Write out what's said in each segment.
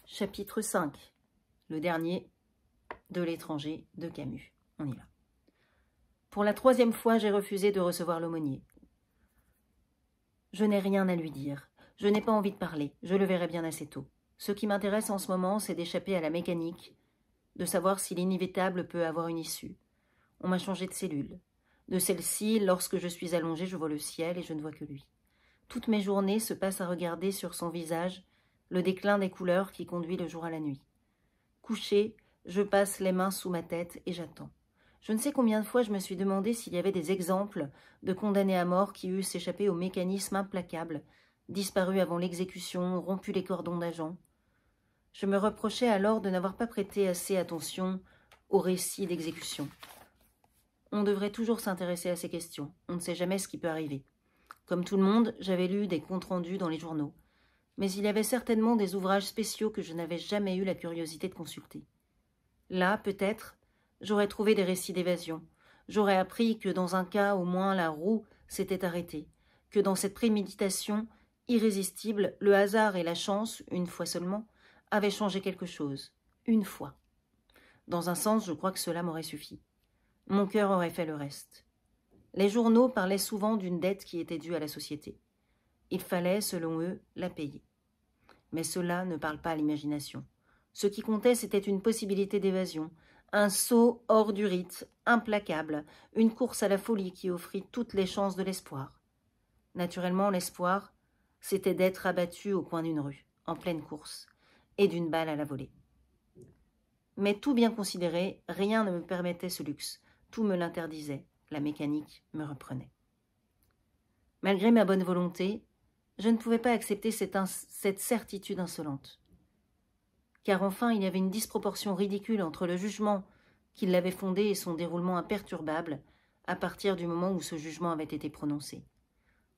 Chapitre 5. Le dernier de l'étranger de Camus. On y va. Pour la 3e fois, j'ai refusé de recevoir l'aumônier. Je n'ai rien à lui dire. Je n'ai pas envie de parler. Je le verrai bien assez tôt. Ce qui m'intéresse en ce moment, c'est d'échapper à la mécanique, de savoir si l'inévitable peut avoir une issue. On m'a changé de cellule. De celle-ci, lorsque je suis allongée, je vois le ciel et je ne vois que lui. Toutes mes journées se passent à regarder sur son visage le déclin des couleurs qui conduit le jour à la nuit. Couchée, je passe les mains sous ma tête et j'attends. Je ne sais combien de fois je me suis demandé s'il y avait des exemples de condamnés à mort qui eussent échappé au mécanisme implacable, disparu avant l'exécution, rompu les cordons d'agents. Je me reprochais alors de n'avoir pas prêté assez attention au récit d'exécution. On devrait toujours s'intéresser à ces questions. On ne sait jamais ce qui peut arriver. Comme tout le monde, j'avais lu des comptes rendus dans les journaux. Mais il y avait certainement des ouvrages spéciaux que je n'avais jamais eu la curiosité de consulter. Là, peut-être, j'aurais trouvé des récits d'évasion. J'aurais appris que dans un cas, au moins, la roue s'était arrêtée, que dans cette préméditation irrésistible, le hasard et la chance, une fois seulement, avaient changé quelque chose. Une fois. Dans un sens, je crois que cela m'aurait suffi. Mon cœur aurait fait le reste. Les journaux parlaient souvent d'une dette qui était due à la société. Il fallait, selon eux, la payer. Mais cela ne parle pas à l'imagination. Ce qui comptait, c'était une possibilité d'évasion, un saut hors du rite, implacable, une course à la folie qui offrit toutes les chances de l'espoir. Naturellement, l'espoir, c'était d'être abattu au coin d'une rue, en pleine course, et d'une balle à la volée. Mais tout bien considéré, rien ne me permettait ce luxe, tout me l'interdisait, la mécanique me reprenait. Malgré ma bonne volonté, je ne pouvais pas accepter cette certitude insolente. Car enfin, il y avait une disproportion ridicule entre le jugement qui l'avait fondé et son déroulement imperturbable à partir du moment où ce jugement avait été prononcé.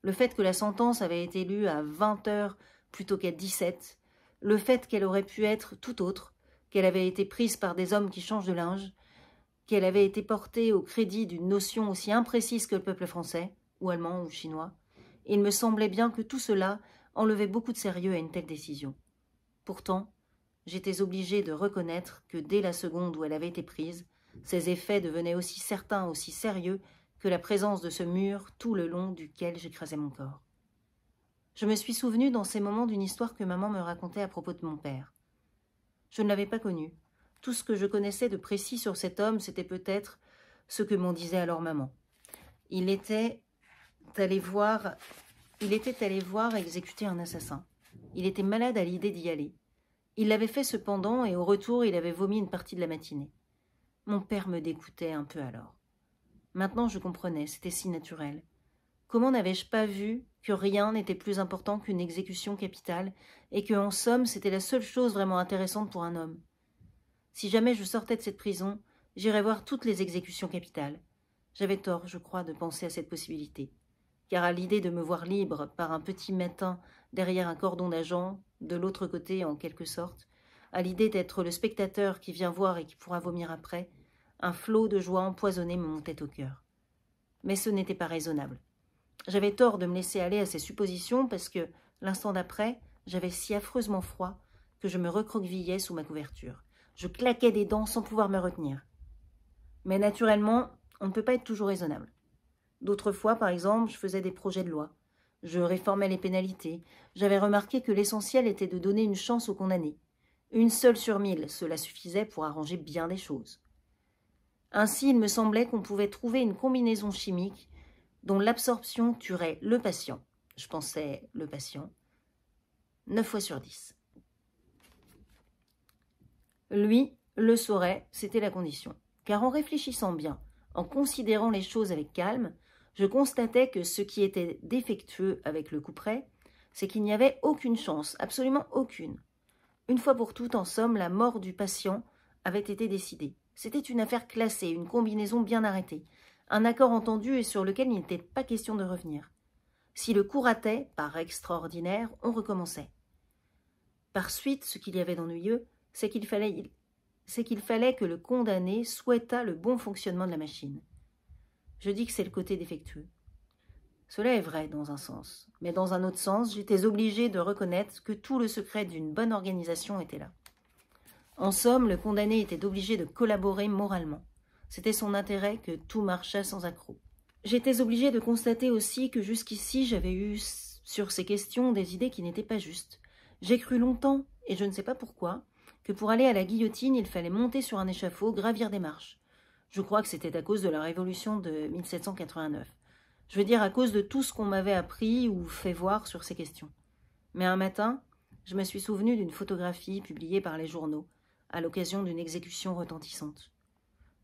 Le fait que la sentence avait été lue à 20 heures plutôt qu'à 17, le fait qu'elle aurait pu être tout autre, qu'elle avait été prise par des hommes qui changent de linge, qu'elle avait été portée au crédit d'une notion aussi imprécise que le peuple français, ou allemand ou chinois, il me semblait bien que tout cela enlevait beaucoup de sérieux à une telle décision. Pourtant, j'étais obligée de reconnaître que dès la seconde où elle avait été prise, ses effets devenaient aussi certains, aussi sérieux que la présence de ce mur tout le long duquel j'écrasais mon corps. Je me suis souvenue dans ces moments d'une histoire que maman me racontait à propos de mon père. Je ne l'avais pas connu. Tout ce que je connaissais de précis sur cet homme, c'était peut-être ce que m'en disait alors maman. Il était allé voir exécuter un assassin. Il était malade à l'idée d'y aller. Il l'avait fait cependant et au retour, il avait vomi une partie de la matinée. Mon père me dégoûtait un peu alors. Maintenant, je comprenais, c'était si naturel. Comment n'avais-je pas vu que rien n'était plus important qu'une exécution capitale et que, en somme, c'était la seule chose vraiment intéressante pour un homme? Si jamais je sortais de cette prison, j'irais voir toutes les exécutions capitales. J'avais tort, je crois, de penser à cette possibilité. Car à l'idée de me voir libre par un petit matin derrière un cordon d'agents, de l'autre côté en quelque sorte, à l'idée d'être le spectateur qui vient voir et qui pourra vomir après, un flot de joie empoisonnée me montait au cœur. Mais ce n'était pas raisonnable. J'avais tort de me laisser aller à ces suppositions parce que, l'instant d'après, j'avais si affreusement froid que je me recroquevillais sous ma couverture. Je claquais des dents sans pouvoir me retenir. Mais naturellement, on ne peut pas être toujours raisonnable. D'autres fois, par exemple, je faisais des projets de loi. Je réformais les pénalités. J'avais remarqué que l'essentiel était de donner une chance aux condamnés. Une seule sur 1000, cela suffisait pour arranger bien des choses. Ainsi, il me semblait qu'on pouvait trouver une combinaison chimique dont l'absorption tuerait le patient. Je pensais le patient. 9 fois sur 10. Lui le saurait, c'était la condition. Car en réfléchissant bien, en considérant les choses avec calme, je constatais que ce qui était défectueux avec le couperet, c'est qu'il n'y avait aucune chance, absolument aucune. Une fois pour toutes, en somme, la mort du patient avait été décidée. C'était une affaire classée, une combinaison bien arrêtée, un accord entendu et sur lequel il n'était pas question de revenir. Si le coup ratait, par extraordinaire, on recommençait. Par suite, ce qu'il y avait d'ennuyeux, c'est qu'il fallait que le condamné souhaitât le bon fonctionnement de la machine. Je dis que c'est le côté défectueux. Cela est vrai dans un sens, mais dans un autre sens, j'étais obligée de reconnaître que tout le secret d'une bonne organisation était là. En somme, le condamné était obligé de collaborer moralement. C'était son intérêt que tout marchât sans accroc. J'étais obligée de constater aussi que jusqu'ici j'avais eu sur ces questions des idées qui n'étaient pas justes. J'ai cru longtemps, et je ne sais pas pourquoi, que pour aller à la guillotine, il fallait monter sur un échafaud, gravir des marches. Je crois que c'était à cause de la révolution de 1789. Je veux dire à cause de tout ce qu'on m'avait appris ou fait voir sur ces questions. Mais un matin, je me suis souvenue d'une photographie publiée par les journaux, à l'occasion d'une exécution retentissante.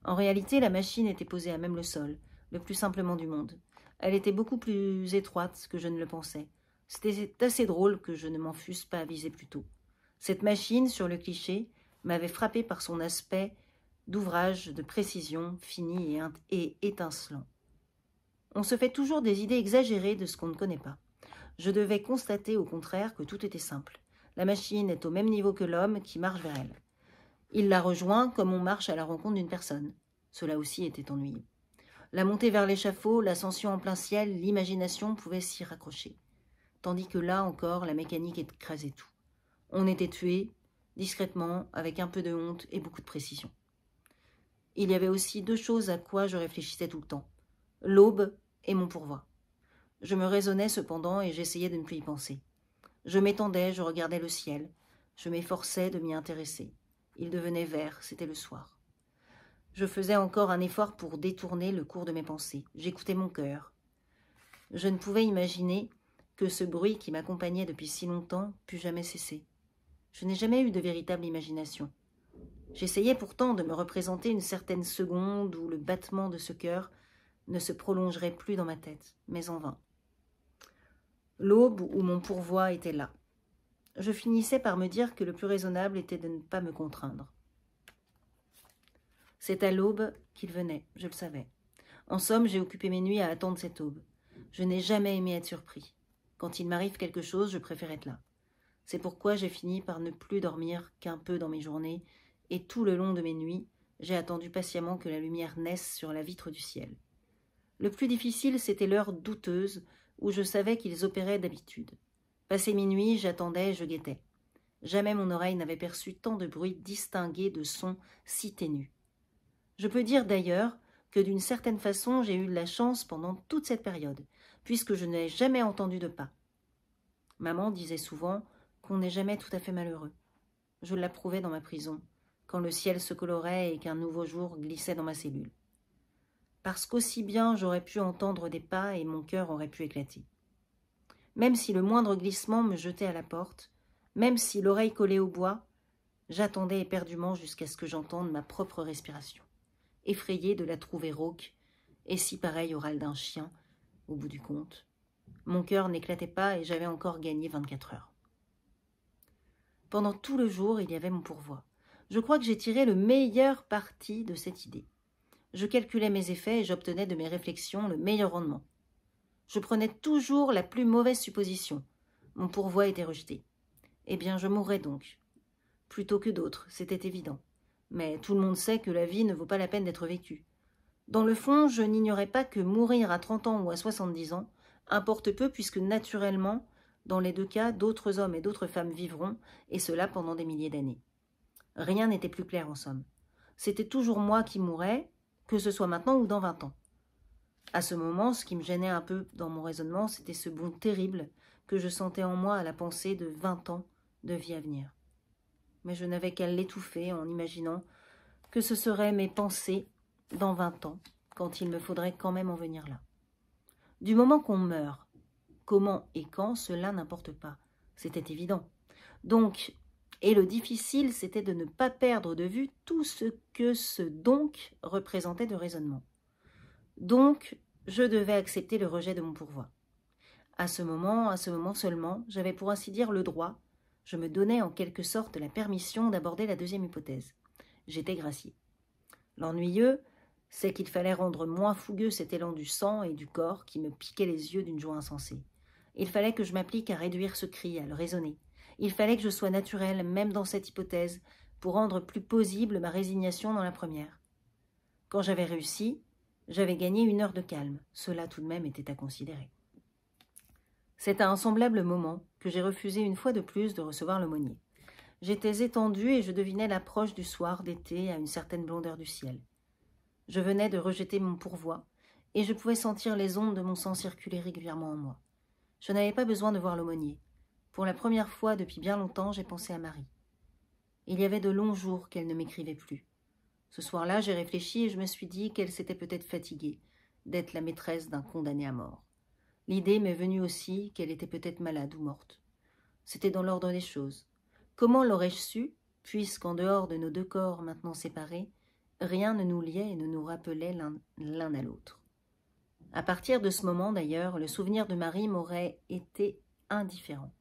En réalité, la machine était posée à même le sol, le plus simplement du monde. Elle était beaucoup plus étroite que je ne le pensais. C'était assez drôle que je ne m'en fusse pas avisé plus tôt. Cette machine, sur le cliché, m'avait frappé par son aspect d'ouvrage de précision, fini et étincelant. On se fait toujours des idées exagérées de ce qu'on ne connaît pas. Je devais constater au contraire que tout était simple. La machine est au même niveau que l'homme qui marche vers elle. Il la rejoint comme on marche à la rencontre d'une personne. Cela aussi était ennuyeux. La montée vers l'échafaud, l'ascension en plein ciel, l'imagination pouvait s'y raccrocher. Tandis que là encore, la mécanique écrasait tout. On était tué, discrètement, avec un peu de honte et beaucoup de précision. Il y avait aussi deux choses à quoi je réfléchissais tout le temps. L'aube et mon pourvoi. Je me raisonnais cependant et j'essayais de ne plus y penser. Je m'étendais, je regardais le ciel. Je m'efforçais de m'y intéresser. Il devenait vert, c'était le soir. Je faisais encore un effort pour détourner le cours de mes pensées. J'écoutais mon cœur. Je ne pouvais imaginer que ce bruit qui m'accompagnait depuis si longtemps pût jamais cesser. Je n'ai jamais eu de véritable imagination. J'essayais pourtant de me représenter une certaine seconde où le battement de ce cœur ne se prolongerait plus dans ma tête, mais en vain. L'aube où mon pourvoi était là. Je finissais par me dire que le plus raisonnable était de ne pas me contraindre. C'est à l'aube qu'il venait, je le savais. En somme, j'ai occupé mes nuits à attendre cette aube. Je n'ai jamais aimé être surpris. Quand il m'arrive quelque chose, je préfère être là. C'est pourquoi j'ai fini par ne plus dormir qu'un peu dans mes journées, et tout le long de mes nuits, j'ai attendu patiemment que la lumière naisse sur la vitre du ciel. Le plus difficile, c'était l'heure douteuse où je savais qu'ils opéraient d'habitude. Passé minuit, j'attendais, je guettais. Jamais mon oreille n'avait perçu tant de bruits distingués, de sons si ténus. Je peux dire d'ailleurs que d'une certaine façon, j'ai eu de la chance pendant toute cette période, puisque je n'ai jamais entendu de pas. Maman disait souvent qu'on n'est jamais tout à fait malheureux. Je l'approuvais dans ma prison, quand le ciel se colorait et qu'un nouveau jour glissait dans ma cellule. Parce qu'aussi bien j'aurais pu entendre des pas et mon cœur aurait pu éclater. Même si le moindre glissement me jetait à la porte, même si l'oreille collée au bois, j'attendais éperdument jusqu'à ce que j'entende ma propre respiration, effrayée de la trouver rauque et si pareille au râle d'un chien, au bout du compte. Mon cœur n'éclatait pas et j'avais encore gagné 24 heures. Pendant tout le jour, il y avait mon pourvoi. Je crois que j'ai tiré le meilleur parti de cette idée. Je calculais mes effets et j'obtenais de mes réflexions le meilleur rendement. Je prenais toujours la plus mauvaise supposition. Mon pourvoi était rejeté. Eh bien, je mourrais donc. Plutôt que d'autres, c'était évident. Mais tout le monde sait que la vie ne vaut pas la peine d'être vécue. Dans le fond, je n'ignorais pas que mourir à 30 ans ou à 70 ans importe peu puisque naturellement, dans les deux cas, d'autres hommes et d'autres femmes vivront, et cela pendant des milliers d'années. Rien n'était plus clair en somme. C'était toujours moi qui mourrais, que ce soit maintenant ou dans 20 ans. À ce moment, ce qui me gênait un peu dans mon raisonnement, c'était ce bond terrible que je sentais en moi à la pensée de 20 ans de vie à venir. Mais je n'avais qu'à l'étouffer en imaginant que ce seraient mes pensées dans 20 ans, quand il me faudrait quand même en venir là. Du moment qu'on meurt, comment et quand, cela n'importe pas. C'était évident. Donc, et le difficile, c'était de ne pas perdre de vue tout ce que ce donc représentait de raisonnement. Donc, je devais accepter le rejet de mon pourvoi. À ce moment seulement, j'avais pour ainsi dire le droit, je me donnais en quelque sorte la permission d'aborder la deuxième hypothèse. J'étais gracié. L'ennuyeux, c'est qu'il fallait rendre moins fougueux cet élan du sang et du corps qui me piquait les yeux d'une joie insensée. Il fallait que je m'applique à réduire ce cri, à le raisonner. Il fallait que je sois naturel, même dans cette hypothèse, pour rendre plus plausible ma résignation dans la première. Quand j'avais réussi, j'avais gagné 1 heure de calme. Cela tout de même était à considérer. C'est à un semblable moment que j'ai refusé une fois de plus de recevoir l'aumônier. J'étais étendue et je devinais l'approche du soir d'été à une certaine blondeur du ciel. Je venais de rejeter mon pourvoi, et je pouvais sentir les ondes de mon sang circuler régulièrement en moi. Je n'avais pas besoin de voir l'aumônier. Pour la première fois depuis bien longtemps, j'ai pensé à Marie. Il y avait de longs jours qu'elle ne m'écrivait plus. Ce soir-là, j'ai réfléchi et je me suis dit qu'elle s'était peut-être fatiguée d'être la maîtresse d'un condamné à mort. L'idée m'est venue aussi qu'elle était peut-être malade ou morte. C'était dans l'ordre des choses. Comment l'aurais-je su, puisqu'en dehors de nos deux corps maintenant séparés, rien ne nous liait et ne nous rappelait l'un à l'autre. À partir de ce moment, d'ailleurs, le souvenir de Marie m'aurait été indifférent.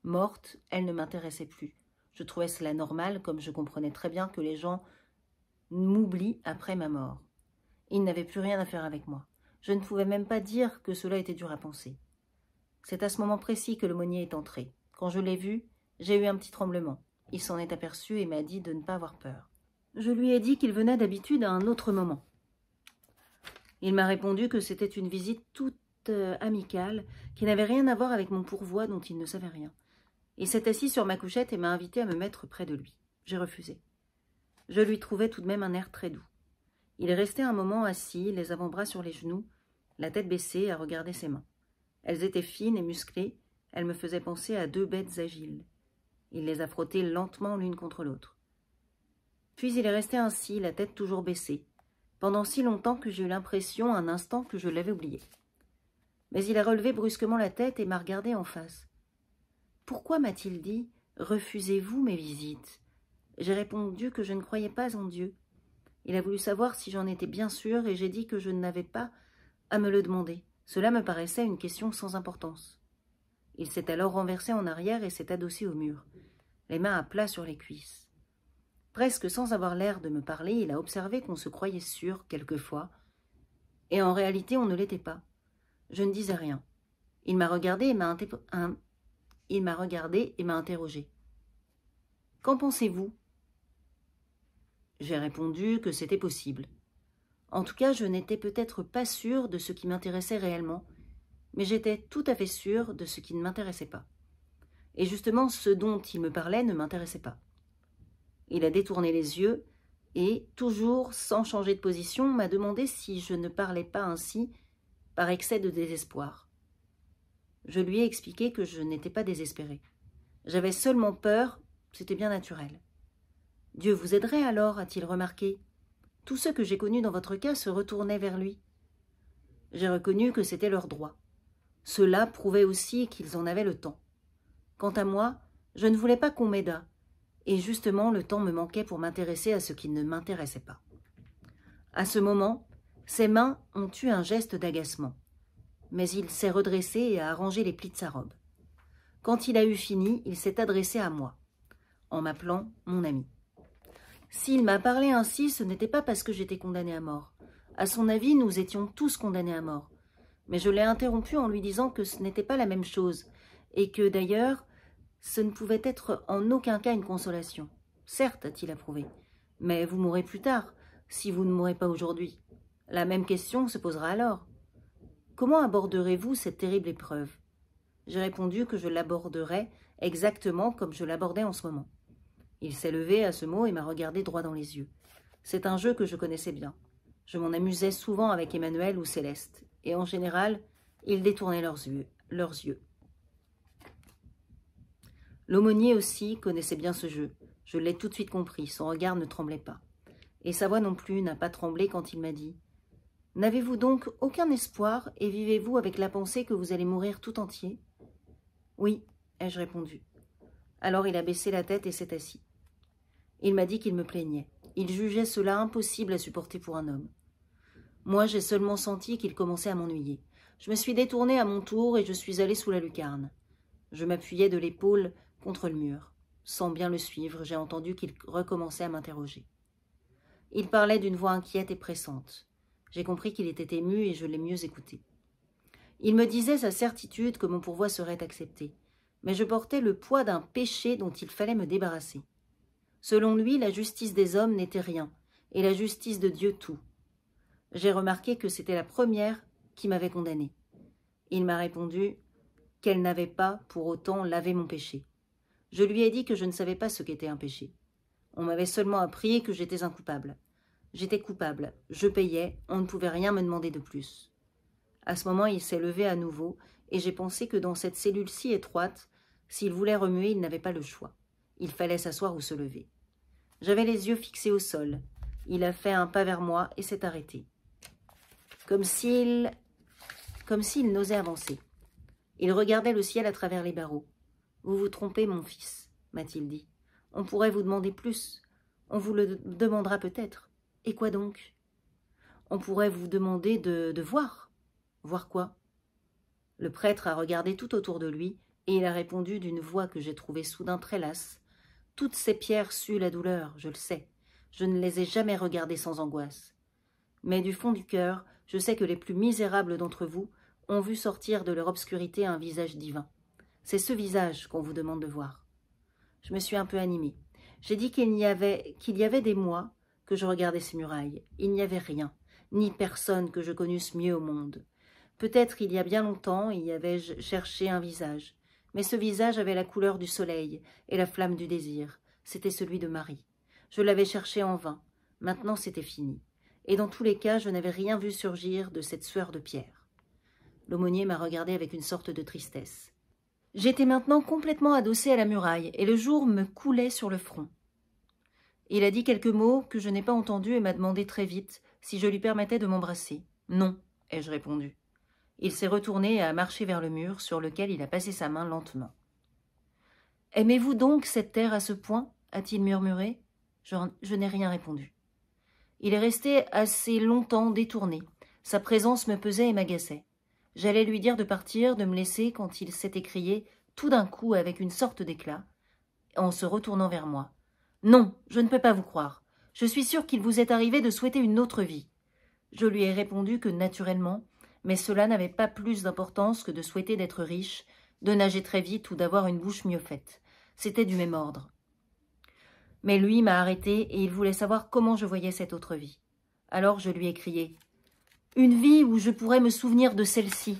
Morte, elle ne m'intéressait plus. Je trouvais cela normal, comme je comprenais très bien que les gens m'oublient après ma mort. Ils n'avaient plus rien à faire avec moi. Je ne pouvais même pas dire que cela était dur à penser. C'est à ce moment précis que l'aumônier est entré. Quand je l'ai vu, j'ai eu un petit tremblement. Il s'en est aperçu et m'a dit de ne pas avoir peur. Je lui ai dit qu'il venait d'habitude à un autre moment. Il m'a répondu que c'était une visite toute amicale, qui n'avait rien à voir avec mon pourvoi dont il ne savait rien. Il s'est assis sur ma couchette et m'a invité à me mettre près de lui. J'ai refusé. Je lui trouvais tout de même un air très doux. Il est resté un moment assis, les avant-bras sur les genoux, la tête baissée, à regarder ses mains. Elles étaient fines et musclées, elles me faisaient penser à deux bêtes agiles. Il les a frottées lentement l'une contre l'autre. Puis il est resté ainsi, la tête toujours baissée, pendant si longtemps que j'ai eu l'impression un instant que je l'avais oublié. Mais il a relevé brusquement la tête et m'a regardé en face. « Pourquoi, m'a-t-il dit, refusez-vous mes visites ?» J'ai répondu que je ne croyais pas en Dieu. Il a voulu savoir si j'en étais bien sûre et j'ai dit que je n'avais pas à me le demander. Cela me paraissait une question sans importance. Il s'est alors renversé en arrière et s'est adossé au mur, les mains à plat sur les cuisses. Presque sans avoir l'air de me parler, il a observé qu'on se croyait sûr, quelquefois, et en réalité on ne l'était pas. Je ne disais rien. Il m'a regardé et m'a interrogé. « Qu'en pensez-vous » J'ai répondu que c'était possible. En tout cas, je n'étais peut-être pas sûre de ce qui m'intéressait réellement, mais j'étais tout à fait sûre de ce qui ne m'intéressait pas. Et justement, ce dont il me parlait ne m'intéressait pas. Il a détourné les yeux et, toujours sans changer de position, m'a demandé si je ne parlais pas ainsi par excès de désespoir. Je lui ai expliqué que je n'étais pas désespérée. J'avais seulement peur, c'était bien naturel. « Dieu vous aiderait alors, a-t-il remarqué. Tous ceux que j'ai connus dans votre cas se retournaient vers lui. » J'ai reconnu que c'était leur droit. Cela prouvait aussi qu'ils en avaient le temps. Quant à moi, je ne voulais pas qu'on m'aidât, et justement le temps me manquait pour m'intéresser à ce qui ne m'intéressait pas. À ce moment, ses mains ont eu un geste d'agacement, mais il s'est redressé et a arrangé les plis de sa robe. Quand il a eu fini, il s'est adressé à moi, en m'appelant mon ami. S'il m'a parlé ainsi, ce n'était pas parce que j'étais condamnée à mort. À son avis, nous étions tous condamnés à mort. Mais je l'ai interrompu en lui disant que ce n'était pas la même chose, et que d'ailleurs, ce ne pouvait être en aucun cas une consolation. Certes, a-t-il approuvé, mais vous mourrez plus tard, si vous ne mourrez pas aujourd'hui. La même question se posera alors. Comment aborderez-vous cette terrible épreuve? J'ai répondu que je l'aborderais exactement comme je l'abordais en ce moment. Il s'est levé à ce mot et m'a regardé droit dans les yeux. C'est un jeu que je connaissais bien. Je m'en amusais souvent avec Emmanuel ou Céleste, et en général, ils détournaient leurs yeux. L'aumônier aussi connaissait bien ce jeu. Je l'ai tout de suite compris, son regard ne tremblait pas. Et sa voix non plus n'a pas tremblé quand il m'a dit « N'avez-vous donc aucun espoir et vivez-vous avec la pensée que vous allez mourir tout entier ?»« Oui, ai-je répondu. » Alors il a baissé la tête et s'est assis. Il m'a dit qu'il me plaignait. Il jugeait cela impossible à supporter pour un homme. Moi, j'ai seulement senti qu'il commençait à m'ennuyer. Je me suis détournée à mon tour et je suis allée sous la lucarne. Je m'appuyais de l'épaule contre le mur. Sans bien le suivre, j'ai entendu qu'il recommençait à m'interroger. Il parlait d'une voix inquiète et pressante. J'ai compris qu'il était ému et je l'ai mieux écouté. Il me disait sa certitude que mon pourvoi serait accepté, mais je portais le poids d'un péché dont il fallait me débarrasser. Selon lui, la justice des hommes n'était rien, et la justice de Dieu tout. J'ai remarqué que c'était la première qui m'avait condamnée. Il m'a répondu qu'elle n'avait pas, pour autant, lavé mon péché. Je lui ai dit que je ne savais pas ce qu'était un péché. On m'avait seulement appris que j'étais un coupable. J'étais coupable, je payais, on ne pouvait rien me demander de plus. À ce moment, il s'est levé à nouveau, et j'ai pensé que dans cette cellule si étroite, s'il voulait remuer, il n'avait pas le choix. Il fallait s'asseoir ou se lever. J'avais les yeux fixés au sol. Il a fait un pas vers moi et s'est arrêté. Comme s'il n'osait avancer. Il regardait le ciel à travers les barreaux. « Vous vous trompez, mon fils, m'a-t-il dit. On pourrait vous demander plus. On vous le demandera peut-être. Et quoi donc? On pourrait vous demander de voir. Voir quoi? Le prêtre a regardé tout autour de lui et il a répondu d'une voix que j'ai trouvée soudain très lasse. Toutes ces pierres suent la douleur, je le sais. Je ne les ai jamais regardées sans angoisse. Mais du fond du cœur, je sais que les plus misérables d'entre vous ont vu sortir de leur obscurité un visage divin. C'est ce visage qu'on vous demande de voir. Je me suis un peu animée. J'ai dit qu'il y avait des mois que je regardais ces murailles. Il n'y avait rien, ni personne que je connusse mieux au monde. Peut-être il y a bien longtemps y avais-je cherché un visage, mais ce visage avait la couleur du soleil et la flamme du désir. C'était celui de Marie. Je l'avais cherché en vain. Maintenant c'était fini. Et dans tous les cas, je n'avais rien vu surgir de cette sueur de pierre. L'aumônier m'a regardé avec une sorte de tristesse. J'étais maintenant complètement adossée à la muraille, et le jour me coulait sur le front. Il a dit quelques mots que je n'ai pas entendus et m'a demandé très vite si je lui permettais de m'embrasser. « Non », ai-je répondu. Il s'est retourné et a marché vers le mur, sur lequel il a passé sa main lentement. « Aimez-vous donc cette terre à ce point » a-t-il murmuré. Je n'ai rien répondu. Il est resté assez longtemps détourné. Sa présence me pesait et m'agaçait. J'allais lui dire de partir, de me laisser, quand il s'est écrié, tout d'un coup, avec une sorte d'éclat, en se retournant vers moi. « Non, je ne peux pas vous croire. Je suis sûr qu'il vous est arrivé de souhaiter une autre vie. » Je lui ai répondu que naturellement, mais cela n'avait pas plus d'importance que de souhaiter d'être riche, de nager très vite ou d'avoir une bouche mieux faite. C'était du même ordre. Mais lui m'a arrêté et il voulait savoir comment je voyais cette autre vie. Alors je lui ai crié « Une vie où je pourrais me souvenir de celle-ci. »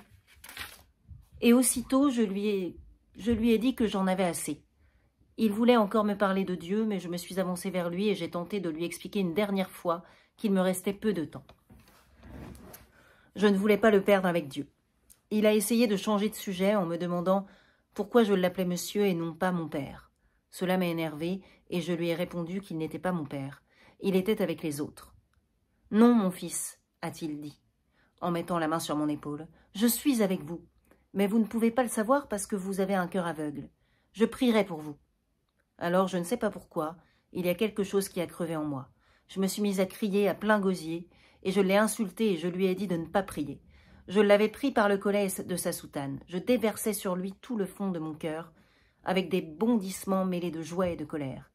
Et aussitôt je lui ai dit que j'en avais assez. Il voulait encore me parler de Dieu, mais je me suis avancée vers lui et j'ai tenté de lui expliquer une dernière fois qu'il me restait peu de temps. Je ne voulais pas le perdre avec Dieu. Il a essayé de changer de sujet en me demandant pourquoi je l'appelais monsieur et non pas mon père. Cela m'a énervé et je lui ai répondu qu'il n'était pas mon père. Il était avec les autres. « Non, mon fils, a-t-il dit, en mettant la main sur mon épaule. « Je suis avec vous, mais vous ne pouvez pas le savoir parce que vous avez un cœur aveugle. Je prierai pour vous. » Alors, je ne sais pas pourquoi, il y a quelque chose qui a crevé en moi. Je me suis mise à crier à plein gosier, et je l'ai insulté et je lui ai dit de ne pas prier. Je l'avais pris par le collet de sa soutane. Je déversais sur lui tout le fond de mon cœur, avec des bondissements mêlés de joie et de colère.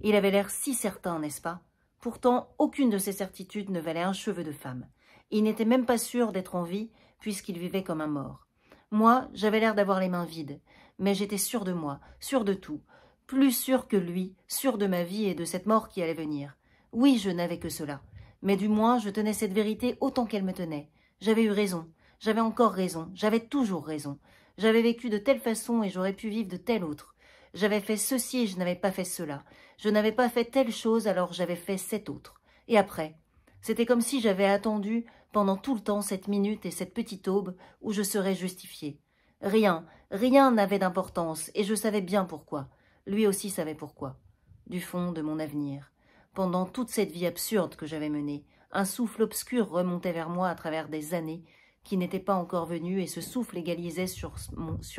Il avait l'air si certain, n'est-ce pas? Pourtant, aucune de ces certitudes ne valait un cheveu de femme. Il n'était même pas sûr d'être en vie, puisqu'il vivait comme un mort. Moi, j'avais l'air d'avoir les mains vides, mais j'étais sûre de moi, sûre de tout, plus sûre que lui, sûre de ma vie et de cette mort qui allait venir. Oui, je n'avais que cela, mais du moins je tenais cette vérité autant qu'elle me tenait. J'avais eu raison, j'avais encore raison, j'avais toujours raison. J'avais vécu de telle façon et j'aurais pu vivre de telle autre. J'avais fait ceci et je n'avais pas fait cela. Je n'avais pas fait telle chose, alors j'avais fait cette autre. Et après, c'était comme si j'avais attendu pendant tout le temps cette minute et cette petite aube où je serais justifiée. Rien n'avait d'importance et je savais bien pourquoi. Lui aussi savait pourquoi. Du fond de mon avenir. Pendant toute cette vie absurde que j'avais menée, un souffle obscur remontait vers moi à travers des années qui n'étaient pas encore venues et ce souffle égalisait sur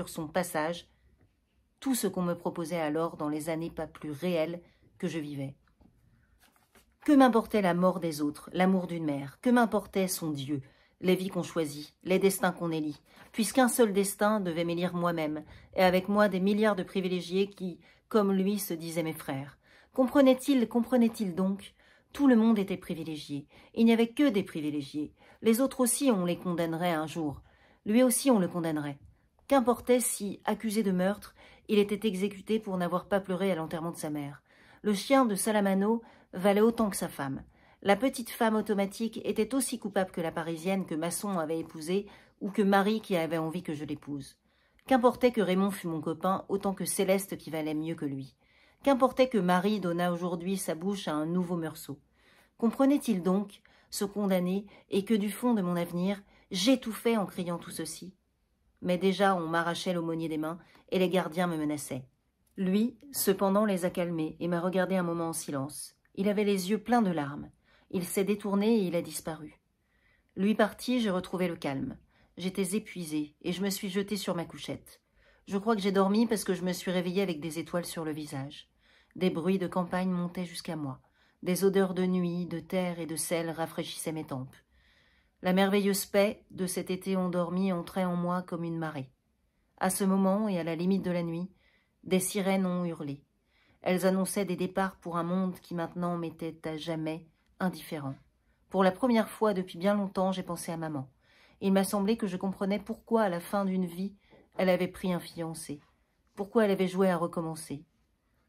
son passage tout ce qu'on me proposait alors dans les années pas plus réelles que je vivais. Que m'importait la mort des autres, l'amour d'une mère, que m'importait son Dieu, les vies qu'on choisit, les destins qu'on élit, puisqu'un seul destin devait m'élire moi-même, et avec moi des milliards de privilégiés qui, comme lui, se disaient mes frères. Comprenait-il donc? Tout le monde était privilégié. Il n'y avait que des privilégiés. Les autres aussi, on les condamnerait un jour. Lui aussi, on le condamnerait. Qu'importait si, accusé de meurtre, il était exécuté pour n'avoir pas pleuré à l'enterrement de sa mère. Le chien de Salamano valait autant que sa femme. La petite femme automatique était aussi coupable que la Parisienne que Masson avait épousée ou que Marie qui avait envie que je l'épouse. Qu'importait que Raymond fût mon copain autant que Céleste qui valait mieux que lui. Qu'importait que Marie donnât aujourd'hui sa bouche à un nouveau Meursault. Comprenait-il donc, ce condamné, et que du fond de mon avenir, j'étouffais en criant tout ceci? Mais déjà on m'arrachait l'aumônier des mains, et les gardiens me menaçaient. Lui, cependant, les a calmés, et m'a regardé un moment en silence. Il avait les yeux pleins de larmes. Il s'est détourné et il a disparu. Lui parti, j'ai retrouvé le calme. J'étais épuisée, et je me suis jetée sur ma couchette. Je crois que j'ai dormi parce que je me suis réveillée avec des étoiles sur le visage. Des bruits de campagne montaient jusqu'à moi. Des odeurs de nuit, de terre et de sel rafraîchissaient mes tempes. La merveilleuse paix de cet été endormi entrait en moi comme une marée. À ce moment, et à la limite de la nuit, des sirènes ont hurlé. Elles annonçaient des départs pour un monde qui maintenant m'était à jamais indifférent. Pour la première fois depuis bien longtemps, j'ai pensé à maman. Il m'a semblé que je comprenais pourquoi, à la fin d'une vie, elle avait pris un fiancé. Pourquoi elle avait joué à recommencer.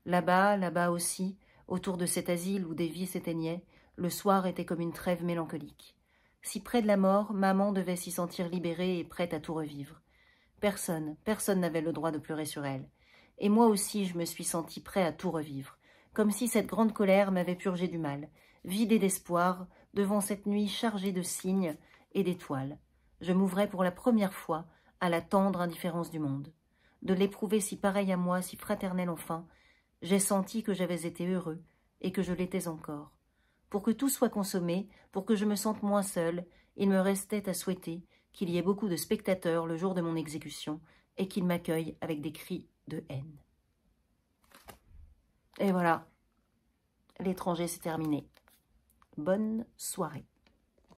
Là-bas aussi, autour de cet asile où des vies s'éteignaient, le soir était comme une trêve mélancolique. Si près de la mort, maman devait s'y sentir libérée et prête à tout revivre. Personne n'avait le droit de pleurer sur elle. Et moi aussi, je me suis senti prêt à tout revivre, comme si cette grande colère m'avait purgé du mal, vidé d'espoir, devant cette nuit chargée de signes et d'étoiles. Je m'ouvrais pour la première fois à la tendre indifférence du monde. De l'éprouver si pareil à moi, si fraternel enfin, j'ai senti que j'avais été heureux et que je l'étais encore. Pour que tout soit consommé, pour que je me sente moins seule, il me restait à souhaiter qu'il y ait beaucoup de spectateurs le jour de mon exécution et qu'ils m'accueillent avec des cris de haine. Et voilà, l'étranger, c'est terminé. Bonne soirée.